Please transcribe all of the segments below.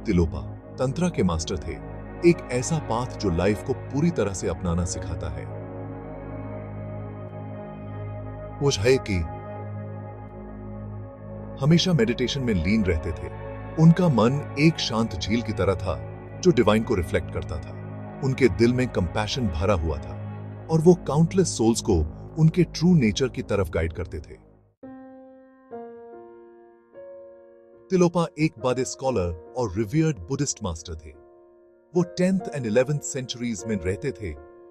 तिलोपा तंत्रा के मास्टर थे, एक ऐसा पाथ जो लाइफ को पूरी तरह से अपनाना सिखाता है। वो है कि हमेशा मेडिटेशन में लीन रहते थे। उनका मन एक शांत झील की तरह था जो डिवाइन को रिफ्लेक्ट करता था। उनके दिल में कंपैशन भरा हुआ था और वो काउंटलेस सोल्स को उनके ट्रू नेचर की तरफ गाइड करते थे। तिलोपा एक बड़े स्कॉलर और रिवियर्ड बुद्धिस्ट मास्टर थे। वो 10th and 11th सेंचुरीज में रहते थे,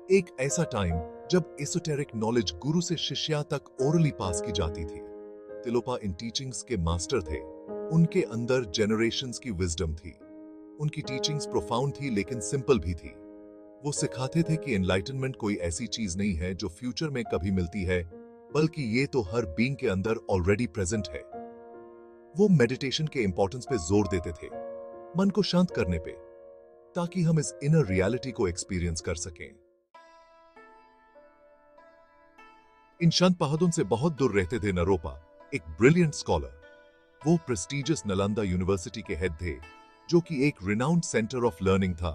एक ऐसा टाइम जब एसोटेरिक नॉलेज गुरु से शिष्या तक ओरली पास की जाती थी। तिलोपा इन टीचिंग्स के मास्टर थे। उनके अंदर जेनरेशंस की विजडम थी। उनकी टीचिंग्स प्रोफाउंड थी लेकिन सिंपल भी थी। वो सिखाते थे कि एनलाइटनमेंट कोई ऐसी चीज नहीं है जो फ्यूचर में कभी मिलती है, बल्कि ये तो हर बीइंग के अंदर ऑलरेडी प्रेजेंट है। वो मेडिटेशन के इंपॉर्टेंस पे जोर देते थे, मन को शांत करने पे, ताकि हम इस इनर रियलिटी को एक्सपीरियंस कर सकें। इन शांत पहाड़ों से बहुत दूर रहते थे नरोपा, एक ब्रिलियंट स्कॉलर। वो प्रेस्टिजियस नालंदा यूनिवर्सिटी के हेड थे, जो कि एक रिनाउंड सेंटर ऑफ लर्निंग था।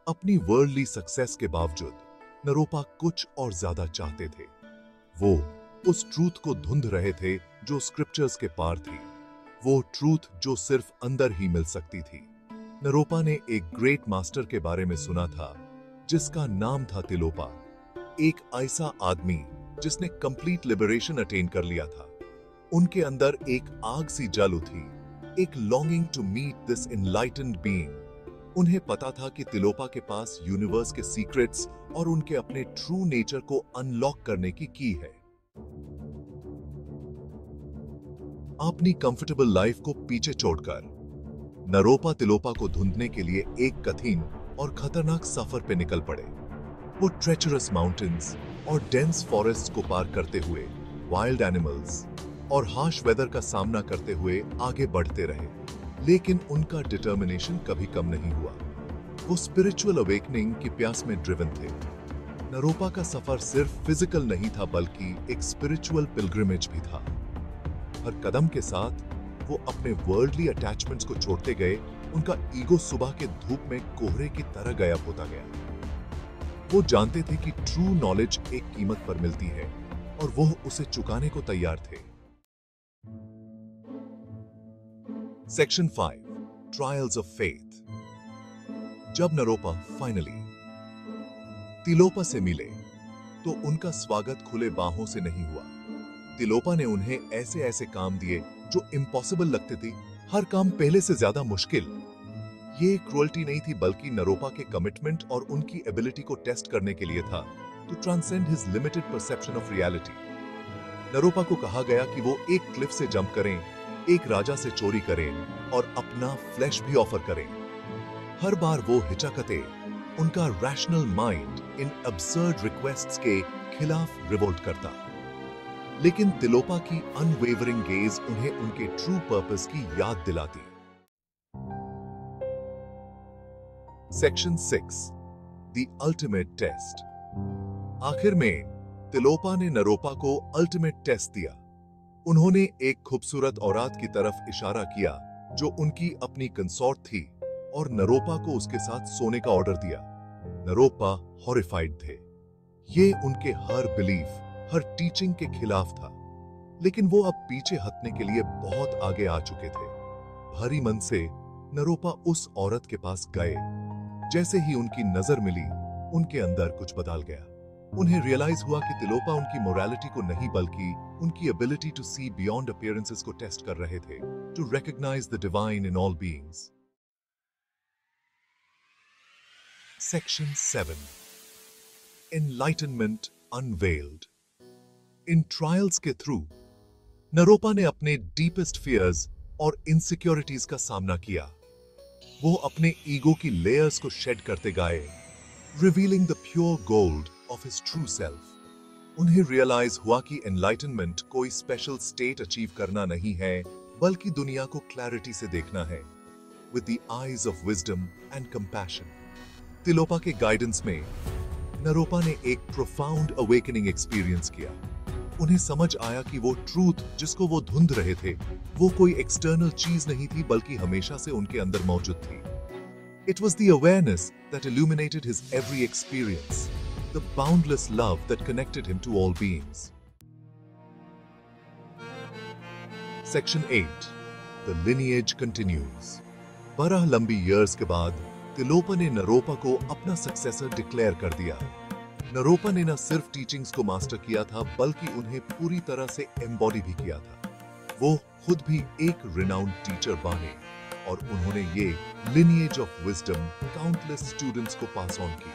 अपनी वर्ल्डली सक्सेस के बावजूद नरोपा कुछ और ज्यादा चाहते थे। वो उस ट्रूथ को ढूंढ रहे थे जो स्क्रिप्चर्स के पार थी, वो ट्रूथ जो सिर्फ अंदर ही मिल सकती थी। नरोपा ने एक ग्रेट मास्टर के बारे में सुना था जिसका नाम था तिलोपा, एक ऐसा आदमी जिसने कंप्लीट लिबरेशन अटेन कर लिया था। उनके अंदर एक आग सी जल उठी, एक longing to meet this enlightened being. उन्हें पता था कि तिलोपा के पास यूनिवर्स के सीक्रेट्स और उनके अपने ट्रू नेचर को अनलॉक करने की है। अपनी कंफर्टेबल लाइफ को पीछे छोड़कर नरोपा तिलोपा को ढूंढने के लिए एक कठिन और खतरनाक सफर पे निकल पड़े। वो ट्रेचरस माउंटेन्स और डेंस फॉरेस्ट्स को पार करते हुए वाइल्ड एनिमल्स और हार्श वेदर का सामना करते हुए आगे बढ़ते रहे, लेकिन उनका डिटर्मिनेशन कभी कम नहीं हुआ। वो स्पिरिचुअल अवेकनिंग की प्यास में ड्रिवन थे। नरोपा का सफर सिर्फ फिजिकल नहीं था, बल्कि एक स्पिरिचुअल पिलग्रिमेज भी था। हर कदम के साथ वो अपने वर्ल्डली अटैचमेंट्स को छोड़ते गए। उनका ईगो सुबह के धूप में कोहरे की तरह गायब होता गया। वो जानते थे कि ट्रू नॉलेज एक कीमत पर मिलती है और वो उसे चुकाने को तैयार थे। Section 5 trials of faith. जब नरोपा फाइनली तिलोपा से मिले तो उनका स्वागत खुले बाहों से नहीं हुआ। तिलोपा ने उन्हें ऐसे ऐसे काम दिए जो इम्पॉसिबल लगते थे, हर काम पहले से ज्यादा मुश्किल। ये क्रूअल्टी नहीं थी, बल्कि नरोपा के कमिटमेंट और उनकी एबिलिटी को टेस्ट करने के लिए था, to transcend his limited perception of reality. Naropa को कहा गया कि वो एक क्लिफ से जंप करें, एक राजा से चोरी करें और अपना फ्लैश भी ऑफर करें। हर बार वो हिचकते, उनका rational mind in absurd requests के खिलाफ रिवोल्ट करता। लेकिन तिलोपा की अनवेवरिंग गेज उन्हें उनके ट्रू पर्पस की याद दिलाती। Section 6 the ultimate test. आखिर में तिलोपा ने नरोपा को अल्टीमेट टेस्ट दिया। उन्होंने एक खूबसूरत औरत की तरफ इशारा किया जो उनकी अपनी कंसॉर्ट थी और नरोपा को उसके साथ सोने का ऑर्डर दिया। नरोपा हॉरिफाइड थे। ये उनके हर बिलीफ, हर टीचिंग के खिलाफ था, लेकिन वो अब पीछे हटने के लिए बहुत आगे आ चुके थे। भारी मन से नरोपा उस औरत के पास गए। जैसे ही उनकी नजर मिली, उनके अंदर कुछ बदल गया। उन्हें रियलाइज हुआ कि तिलोपा उनकी मोरालिटी को नहीं, बल्कि उनकी ability to see beyond appearances को टेस्ट कर रहे थे, to recognise the divine in all beings. Section 7 enlightenment unveiled. इन ट्रायल्स के थ्रू नरोपा ने अपने डीपेस्ट फियर्स और इनसिक्योरिटीज का सामना किया। वो अपने ईगो की लेयर्स को शेड करते गए, revealing the pure gold of his true self. उन्हें रियलाइज हुआ कि एनलाइटनमेंट कोई स्पेशल स्टेट अचीव करना नहीं है, बल्कि दुनिया को क्लैरिटी से देखना है, with the eyes of wisdom and compassion. Tilopa के गाइडेंस में नरोपा ने एक प्रोफाउंड अवेकनिंग एक्सपीरियंस किया। उन्हें समझ आया कि वो ट्रूथ जिसको वो ढूंढ रहे थे वो कोई एक्सटर्नल चीज नहीं थी बल्कि हमेशा से उनके अंदर मौजूद थी। It was the awareness that illuminated his every experience, the boundless love that connected him to all beings. Section 8. The lineage continues. 12 लंबी years के बाद तिलोपा ने नरोपा को अपना सक्सेसर डिक्लेयर कर दिया। नरोपा ने न सिर्फ टीचिंग्स को मास्टर किया था बल्कि उन्हें पूरी तरह से एम्बॉडी भी किया था। वो खुद भी एक रिनाउंड टीचर बने और उन्होंने ये lineage of wisdom countless students को पास ऑन की।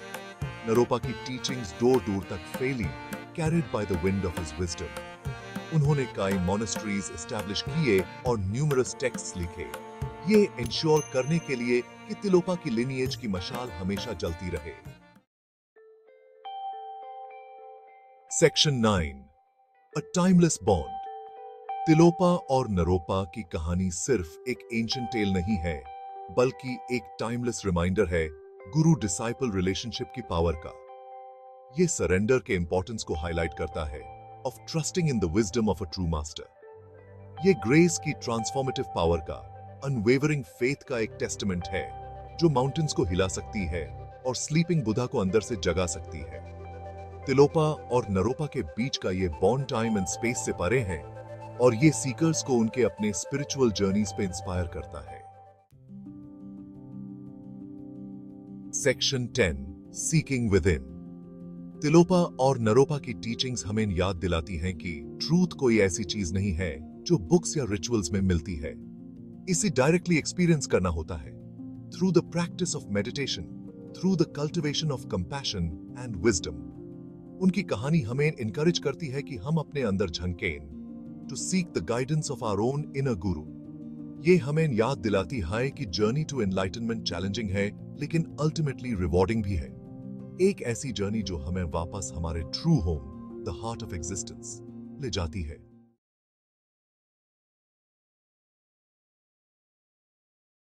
नरोपा की टीचिंग्स दूर दूर तक फैली, carried by the wind of his wisdom. उन्होंने कई मॉनेस्ट्रीज एस्टैब्लिश किए और न्यूमरस टेक्स्ट्स लिखे, ये इंश्योर करने के लिए कि तिलोपा की लिनिएज की मशाल हमेशा जलती रहे। Section 9. A timeless bond. Tilopa और नरोपा की कहानी सिर्फ एक एंशिएंट टेल नहीं है बल्कि एक टाइमलेस रिमाइंडर है गुरु डिसाइपल रिलेशनशिप की पावर का। ये सरेंडर के इंपॉर्टेंस को हाईलाइट करता है, of trusting in the wisdom of a true master. ये ग्रेस की ट्रांसफॉर्मेटिव पावर का, अनवेवरिंग फेथ का एक टेस्टमेंट है जो माउंटेन्स को हिला सकती है और स्लीपिंग बुद्धा को अंदर से जगा सकती है। तिलोपा और नरोपा के बीच का ये बॉन्ड टाइम एंड स्पेस से परे है और ये सीकर्स को उनके अपने स्पिरिचुअल जर्नीज पे इंस्पायर करता है। Section 10. Seeking with in. Tilopa और नरोपा की टीचिंग्स हमें याद दिलाती हैं कि ट्रूथ कोई ऐसी चीज नहीं है जो बुक्स या रिचुअल्स में मिलती है। इसे डायरेक्टली एक्सपीरियंस करना होता है through the practice of meditation, through the cultivation of compassion and wisdom. उनकी कहानी हमें इनकरेज करती है कि हम अपने अंदर झंकें to seek the guidance of our own inner guru. ये हमें याद दिलाती है कि जर्नी टू एनलाइटनमेंट चैलेंजिंग है लेकिन अल्टीमेटली रिवॉर्डिंग भी है। एक ऐसी जर्नी जो हमें वापस हमारे true home, the heart of existence ले जाती है।